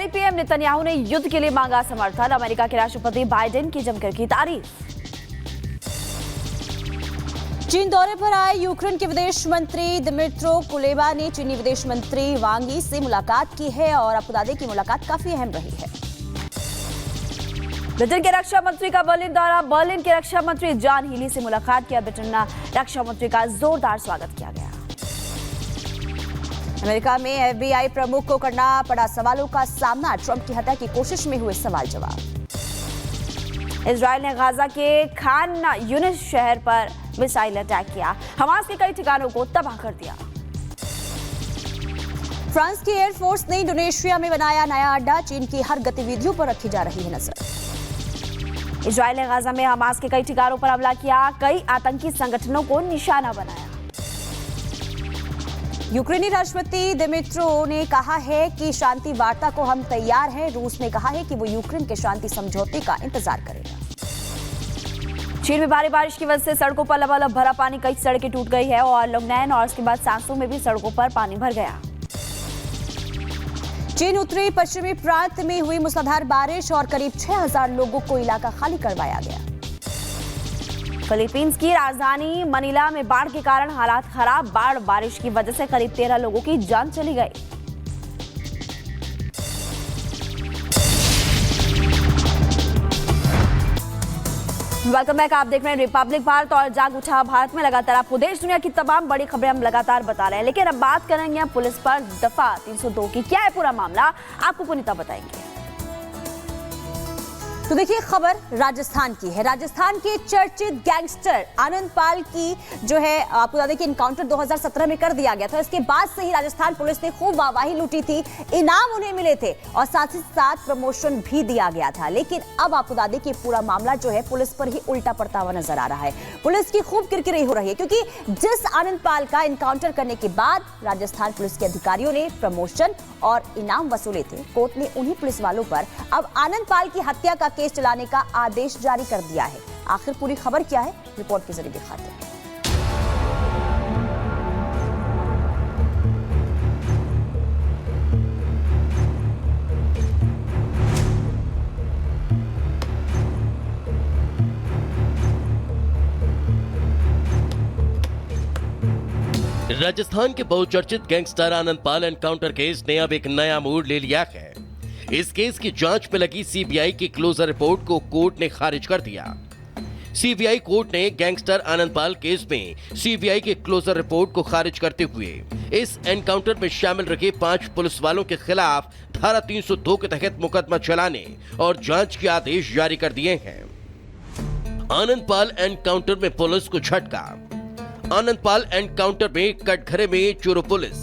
Israeli PM Netanyahu ने युद्ध के लिए मांगा समर्थन। अमेरिका के राष्ट्रपति बाइडेन की जमकर की तारीफ। चीन दौरे पर आए यूक्रेन के विदेश मंत्री दिमित्रो कुलेबा ने चीनी विदेश मंत्री वांग यी से मुलाकात की है और आपको बता दें कि मुलाकात काफी अहम रही है। ब्रिटेन के रक्षा मंत्री का बर्लिन दौरा। बर्लिन के रक्षा मंत्री जॉन हीली से मुलाकात किया। ब्रिटेन रक्षा मंत्री का जोरदार स्वागत किया गया। अमेरिका में एफबीआई प्रमुख को करना पड़ा सवालों का सामना। ट्रंप की हत्या की कोशिश में हुए सवाल जवाब। इजरायल ने गाजा के खान यूनिस शहर पर मिसाइल अटैक किया। हमास के कई ठिकानों को तबाह कर दिया। फ्रांस की एयरफोर्स ने इंडोनेशिया में बनाया नया अड्डा। चीन की हर गतिविधियों पर रखी जा रही है नजर। इजरायल ने गाजा में हमास के कई ठिकानों पर हमला किया। कई आतंकी संगठनों को निशाना बनाया। यूक्रेनी राष्ट्रपति दिमित्रो ने कहा है कि शांति वार्ता को हम तैयार हैं। रूस ने कहा है कि वो यूक्रेन के शांति समझौते का इंतजार करेगा। चीन में भारी बारिश की वजह से सड़कों पर लबालब भरा पानी। कई सड़कें टूट गई है और लुंगनैन और उसके बाद सांसू में भी सड़कों पर पानी भर गया। चीन उत्तरी पश्चिमी प्रांत में हुई मूसलाधार बारिश और करीब 6000 लोगों को इलाका खाली करवाया गया। फिलीपींस की राजधानी मनीला में बाढ़ के कारण हालात खराब। बारिश की वजह से करीब 13 लोगों की जान चली गई। Welcome back. आप देख रहे हैं रिपब्लिक भारत और जाग उठा भारत में लगातार आपको देश दुनिया की तमाम बड़ी खबरें हम लगातार बता रहे हैं, लेकिन अब बात करेंगे पुलिस पर दफा 302 की। क्या है पूरा मामला, आपको पुनीता बताएंगे। तो देखिए, खबर राजस्थान की है। राजस्थान के चर्चित गैंगस्टर आनंद पाल की जो है आपको बता दें कि इनकाउंटर 2017 में कर दिया गया था। इसके बाद से ही राजस्थान पुलिस ने खूब वाहवाही लूटी थी, इनाम उन्हें मिले थे और साथ ही साथ प्रमोशन भी दिया गया था। लेकिन अब आपको बता दें कि पूरा मामला जो है पुलिस पर ही उल्टा पड़ता हुआ नजर आ रहा है। पुलिस की खूब किरकिरी हो रही है क्योंकि जिस आनंद पाल का इनकाउंटर करने के बाद राजस्थान पुलिस के अधिकारियों ने प्रमोशन और इनाम वसूले थे, कोर्ट ने उन्हीं पुलिस वालों पर अब आनंद पाल की हत्या का केस चलाने का आदेश जारी कर दिया है। आखिर पूरी खबर क्या है, रिपोर्ट के जरिए दिखाते हैं। राजस्थान के बहुचर्चित गैंगस्टर आनंद पाल एनकाउंटर केस ने अब एक नया मोड़ ले लिया है। इस केस की जांच में लगी सीबीआई की क्लोजर रिपोर्ट को कोर्ट ने खारिज कर दिया। सीबीआई कोर्ट ने गैंगस्टर आनंद पाल केस में सीबीआई की क्लोजर रिपोर्ट को खारिज करते हुए इस एनकाउंटर में शामिल रखे 5 पुलिस वालों के खिलाफ धारा 302 के तहत मुकदमा चलाने और जांच के आदेश जारी कर दिए हैं। आनंद पाल एनकाउंटर में पुलिस को झटका। आनंद पाल एनकाउंटर में कटघरे में चूरू पुलिस,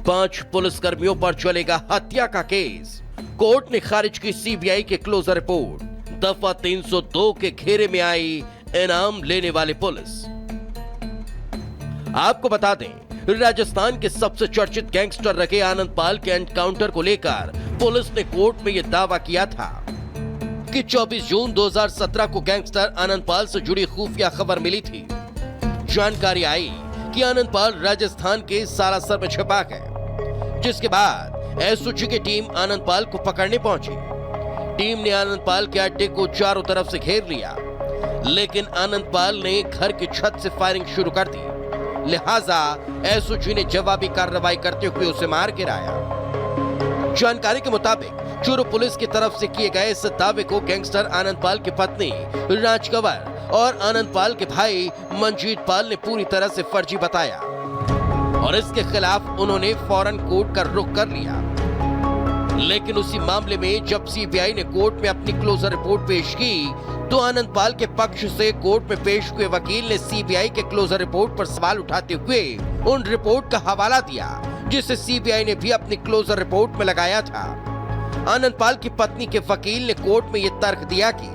5 पुलिसकर्मियों पर चलेगा हत्या का केस। कोर्ट ने खारिज की सीबीआई के क्लोजर रिपोर्ट। दफा 302 के घेरे में आई इनाम लेने वाली पुलिस। आपको बता दें, राजस्थान के सबसे चर्चित गैंगस्टर रखे आनंद पाल के एनकाउंटर को लेकर पुलिस ने कोर्ट में यह दावा किया था कि 24 जून 2017 को गैंगस्टर आनंद पाल से जुड़ी खुफिया खबर मिली थी। जानकारी आई कि आनंद पाल राजस्थान के सालासर में छिपा है, जिसके बाद एसओजी की टीम आनंद पाल को पकड़ने पहुंची। टीम ने आनंद पाल के अड्डे को चारों तरफ से घेर लिया, लेकिन आनंद पाल ने घर की छत से फायरिंग शुरू कर दी। लिहाजा एसओजी ने जवाबी कार्रवाई करते हुए उसे मार गिराया। जानकारी के मुताबिक चूरू पुलिस की तरफ से किए गए इस दावे को गैंगस्टर आनंद पाल की पत्नी राजकंवर और आनंद पाल के भाई मंजीत पाल ने पूरी तरह से फर्जी बताया और इसके खिलाफ उन्होंने फौरन कोर्ट का रुख कर लिया। लेकिन उसी मामले में जब सीबीआई ने कोर्ट में अपनी क्लोजर रिपोर्ट पेश की, तो आनंद पाल के पक्ष से कोर्ट में पेश हुए वकील ने सीबीआई के क्लोजर रिपोर्ट पर सवाल उठाते हुए उन रिपोर्ट का हवाला दिया, जिसे सीबीआई ने भी अपनी क्लोजर रिपोर्ट में लगाया था। आनंद पाल की पत्नी के वकील ने कोर्ट में यह तर्क दिया कि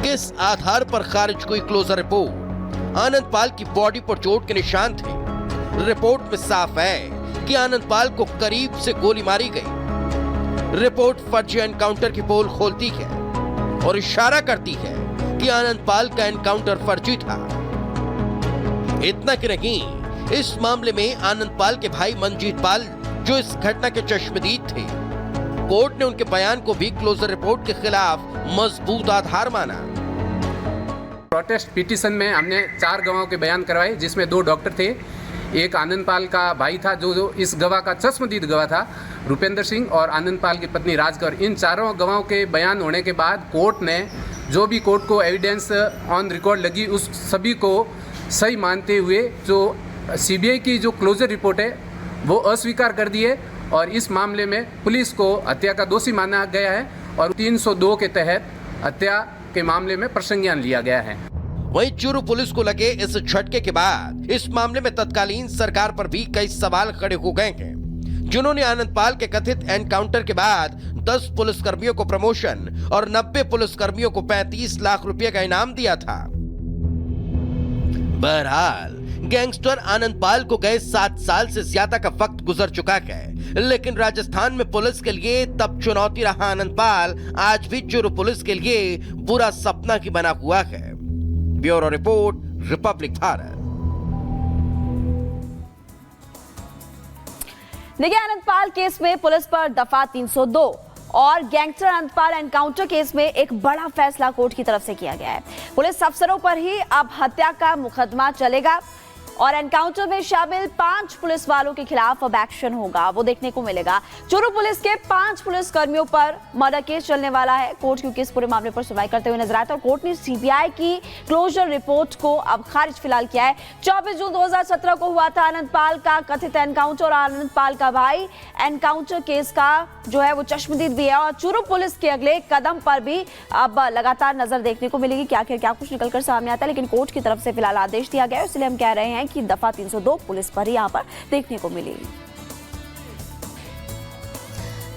किस आधार पर खारिज हुई क्लोजर रिपोर्ट। आनंद पाल की बॉडी पर चोट के निशान थे। रिपोर्ट में साफ है कि आनंद पाल को करीब से गोली मारी गई। रिपोर्ट फर्जी एनकाउंटर की पोल खोलती है और इशारा करती है कि आनंद पाल का एनकाउंटर फर्जी था। इतना कि नहीं, इस मामले में आनंद पाल के भाई मंजीत पाल, जो इस घटना के चश्मदीद थे, कोर्ट ने उनके बयान को भी क्लोजर रिपोर्ट के खिलाफ मजबूत आधार माना। प्रोटेस्ट पिटीशन में हमने 4 गवाहों के बयान करवाए, जिसमें 2 डॉक्टर थे, एक आनंदपाल का भाई था जो इस गवाह का चश्मदीद गवाह था, रुपेंद्र सिंह, और आनंदपाल की पत्नी राजकौर। इन चारों गवाहों के बयान होने के बाद कोर्ट ने जो भी कोर्ट को एविडेंस ऑन रिकॉर्ड लगी उस सभी को सही मानते हुए जो सीबीआई की जो क्लोजर रिपोर्ट है वो अस्वीकार कर दी है और इस मामले में पुलिस को हत्या का दोषी माना गया है और 302 के तहत हत्या के मामले में प्रसंज्ञान लिया गया है। वहीं चूरू पुलिस को लगे इस झटके के बाद इस मामले में तत्कालीन सरकार पर भी कई सवाल खड़े हो गए हैं, जिन्होंने आनंदपाल के कथित एनकाउंटर के बाद 10 पुलिसकर्मियों को प्रमोशन और 90 पुलिसकर्मियों को 35 लाख रुपए का इनाम दिया था। बहरहाल गैंगस्टर आनंदपाल को गए 7 साल से ज्यादा का वक्त गुजर चुका है, लेकिन राजस्थान में पुलिस के लिए तब चुनौती रहा आनंदपाल आज भी चूरू पुलिस के लिए बुरा सपना ही बना हुआ है। Bureau report, Republic Bharat. देखिए, आनंदपाल केस में पुलिस पर दफा 302 और गैंगस्टर आनंदपाल एनकाउंटर केस में एक बड़ा फैसला कोर्ट की तरफ से किया गया है। पुलिस अफसरों पर ही अब हत्या का मुकदमा चलेगा और एनकाउंटर में शामिल 5 पुलिस वालों के खिलाफ अब एक्शन होगा, वो देखने को मिलेगा। चूरू पुलिस के 5 पुलिस कर्मियों पर मर्डर केस चलने वाला है। कोर्ट क्योंकि इस पूरे मामले पर सुनवाई करते हुए नजर आया था और कोर्ट ने सीबीआई की क्लोजर रिपोर्ट को अब खारिज फिलहाल किया है। 24 जून 2017 को हुआ था आनंदपाल का कथित एनकाउंटर और आनंदपाल का भाई एनकाउंटर केस का जो है वो चश्मदीद भी है और चूरू पुलिस के अगले कदम पर भी अब लगातार नजर देखने को मिलेगी कि आखिर क्या कुछ निकलकर सामने आता है। लेकिन कोर्ट की तरफ से फिलहाल आदेश दिया गया है, इसलिए हम कह रहे हैं कि दफा 302 पुलिस पर ही यहां पर देखने को मिली।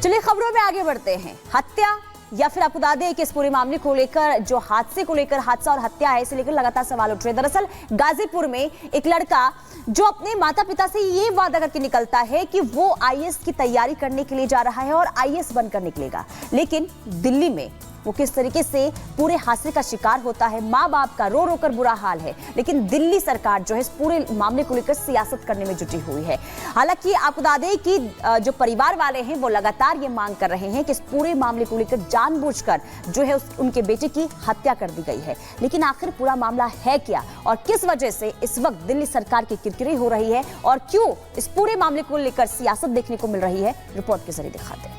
चलिए खबरों में आगे बढ़ते हैं। हत्या या फिर आपको बता दें कि इस पूरे मामले को लेकर जो हादसे को लेकर हादसा और हत्या है इसे लेकर लगातार सवाल उठ रहे हैं। दरअसल गाजीपुर में एक लड़का जो अपने माता पिता से ये वादा करके निकलता है कि वो आईएएस की तैयारी करने के लिए जा रहा है और आईएएस बनकर निकलेगा, लेकिन दिल्ली में वो किस तरीके से पूरे हादसे का शिकार होता है। माँ बाप का रो रो कर बुरा हाल है, लेकिन दिल्ली सरकार जो है इस पूरे मामले को लेकर सियासत करने में जुटी हुई है। हालांकि आपको बता दें कि जो परिवार वाले हैं वो लगातार ये मांग कर रहे हैं कि इस पूरे मामले को लेकर जानबूझकर जो है उनके बेटे की हत्या कर दी गई है। लेकिन आखिर पूरा मामला है क्या और किस वजह से इस वक्त दिल्ली सरकार की किरकिरी हो रही है और क्यों इस पूरे मामले को लेकर सियासत देखने को मिल रही है, रिपोर्ट के जरिए दिखाते हैं।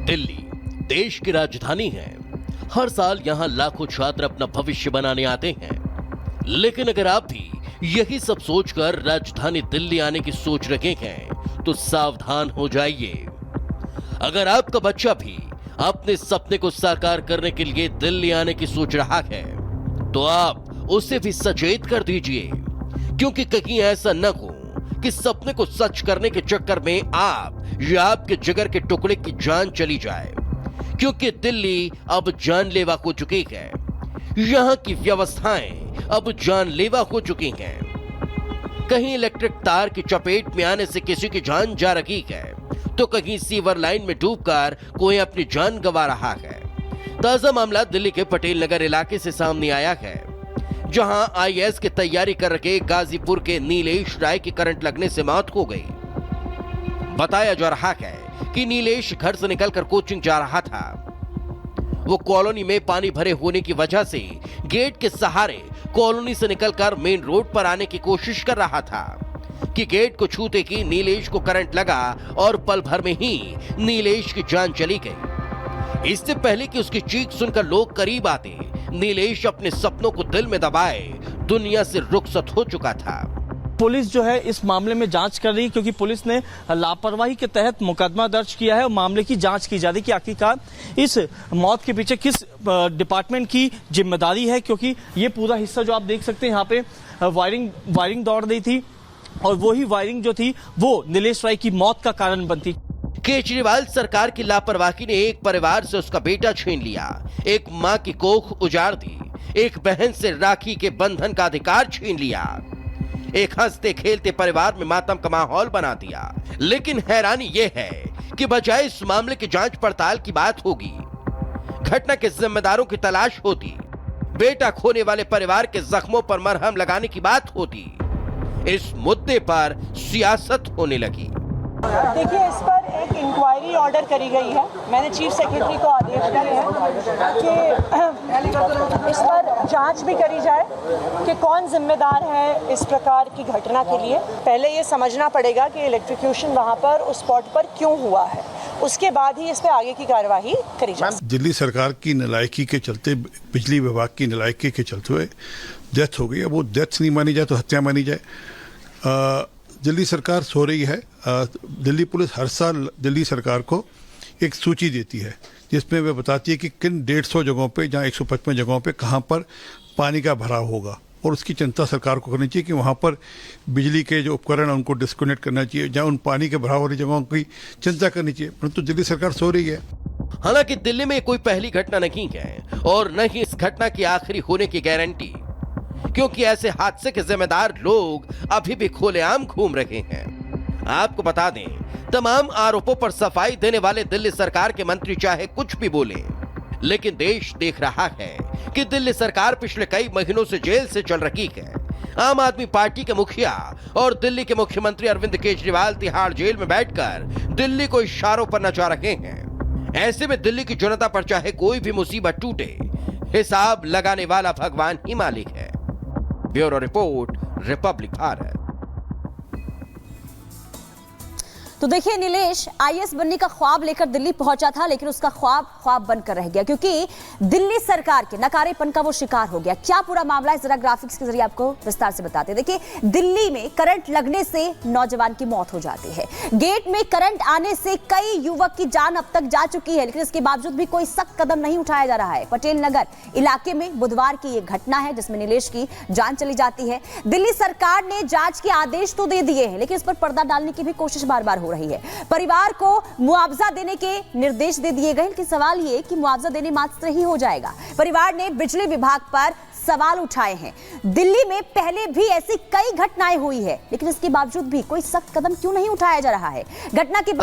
दिल्ली देश की राजधानी है। हर साल यहां लाखों छात्र अपना भविष्य बनाने आते हैं, लेकिन अगर आप भी यही सब सोचकर राजधानी दिल्ली आने की सोच रखे हैं तो सावधान हो जाइए। अगर आपका बच्चा भी अपने सपने को साकार करने के लिए दिल्ली आने की सोच रहा है तो आप उसे भी सचेत कर दीजिए, क्योंकि कहीं ऐसा न हो कि सपने को सच करने के चक्कर में आप या आपके जिगर के टुकड़े की जान चली जाए, क्योंकि दिल्ली अब जानलेवा हो चुकी है। यहाँ की व्यवस्थाएं अब जानलेवा हो चुकी हैं। कहीं इलेक्ट्रिक तार की चपेट में आने से किसी की जान जा रही है तो कहीं सीवर लाइन में डूबकर कोई अपनी जान गंवा रहा है। ताजा मामला दिल्ली के पटेल नगर इलाके से सामने आया है, जहां आईएएस की तैयारी कर रहे गाजीपुर के नीलेश राय की करंट लगने से मौत हो गई। बताया जा रहा है कि नीलेश घर से निकलकर कोचिंग जा रहा था। वो कॉलोनी में पानी भरे होने की वजह से गेट के सहारे कॉलोनी से निकलकर मेन रोड पर आने की कोशिश कर रहा था कि गेट को छूते ही नीलेश को करंट लगा और पल भर में ही नीलेश की जान चली गई। इससे पहले कि उसकी चीख सुनकर लोग करीब आते, नीलेश अपने सपनों को दिल में दबाए दुनिया से रुखसत हो चुका था। पुलिस जो है इस मामले में जांच कर रही है, क्योंकि पुलिस ने लापरवाही के तहत मुकदमा दर्ज किया है और मामले की जांच की जा रही है कि आखिरकार इस मौत के पीछे किस डिपार्टमेंट की जिम्मेदारी है। क्योंकि ये पूरा हिस्सा जो आप देख सकते हैं यहाँ पे वायरिंग दौड़ रही थी और वही वायरिंग जो थी वो नीलेश राय की मौत का कारण बनती। केजरीवाल सरकार की लापरवाही ने एक परिवार से उसका बेटा छीन लिया, एक मां की कोख उजाड़ दी, एक बहन से राखी के बंधन का अधिकार छीन लिया, एक हंसते खेलते परिवार में मातम का माहौल बना दिया। लेकिन हैरानी यह है कि बजाय इस मामले की जांच पड़ताल की बात होगी, घटना के जिम्मेदारों की तलाश होती, बेटा खोने वाले परिवार के जख्मों पर मरहम लगाने की बात होती, इस मुद्दे पर सियासत होने लगी। देखिए, इस पर एक इंक्वायरी ऑर्डर करी गई है। मैंने चीफ सेक्रेटरी को आदेश दिए हैं कि इस पर जांच भी करी जाए कि कौन जिम्मेदार है इस प्रकार की घटना के लिए। पहले ये समझना पड़ेगा कि इलेक्ट्रोक्यूशन वहाँ पर उस स्पॉट पर क्यों हुआ है, उसके बाद ही इस पर आगे की कार्यवाही करी जाए। दिल्ली सरकार की नालायकी के चलते, बिजली विभाग की नालायकी के चलते हुए डेथ हो गई है। वो डेथ नहीं मानी जाए तो हत्या मानी जाए। दिल्ली सरकार सो रही है। दिल्ली पुलिस हर साल दिल्ली सरकार को एक सूची देती है जिसमें वे बताती है कि किन 150 जगहों पे, जहाँ 155 जगहों पे कहाँ पर पानी का भराव होगा, और उसकी चिंता सरकार को करनी चाहिए कि वहाँ पर बिजली के जो उपकरण हैं उनको डिस्कनेक्ट करना चाहिए, जहाँ उन पानी के भराव वाली जगहों की चिंता करनी चाहिए। परंतु दिल्ली सरकार सो रही है। हालांकि दिल्ली में कोई पहली घटना नहीं है और न ही इस घटना की आखिरी होने की गारंटी, क्योंकि ऐसे हादसे के जिम्मेदार लोग अभी भी खुलेआम घूम रहे हैं। आपको बता दें, तमाम आरोपों पर सफाई देने वाले दिल्ली सरकार के मंत्री चाहे कुछ भी बोले, लेकिन देश देख रहा है कि दिल्ली सरकार पिछले कई महीनों से जेल से चल रही है। आम आदमी पार्टी के मुखिया और दिल्ली के मुख्यमंत्री अरविंद केजरीवाल तिहाड़ जेल में बैठकर दिल्ली को इशारों पर नचा रहे हैं। ऐसे में दिल्ली की जनता पर चाहे कोई भी मुसीबत टूटे, हिसाब लगाने वाला भगवान ही मालिक है। Bureau report, Republic Bharat. तो देखिए, नीलेश आईएएस बनने का ख्वाब लेकर दिल्ली पहुंचा था, लेकिन उसका ख्वाब बनकर रह गया क्योंकि दिल्ली सरकार के नकारेपन का वो शिकार हो गया। क्या पूरा मामला है, जरा ग्राफिक्स के जरिए आपको विस्तार से बताते हैं। देखिए, दिल्ली में करंट लगने से नौजवान की मौत हो जाती है। गेट में करंट आने से कई युवक की जान अब तक जा चुकी है, लेकिन इसके बावजूद भी कोई सख्त कदम नहीं उठाया जा रहा है। पटेल नगर इलाके में बुधवार की ये घटना है जिसमें नीलेश की जान चली जाती है। दिल्ली सरकार ने जांच के आदेश तो दे दिए हैं, लेकिन इस पर पर्दा डालने की भी कोशिश बार बार हो रही है। परिवार को मुआवजा देने के निर्देश दे दिए गए, लेकिन सवाल ये कि मुआवजा देने मात्र ही हो जाएगा। परिवार ने बिजली विभाग पर सवाल उठाए हैं। दिल्ली में पहले भी ऐसी कई घटनाएं हुई है, लेकिन इसके बावजूद भी कोई सख्त कदम क्यों नहीं उठाया जा रहा है। घटना के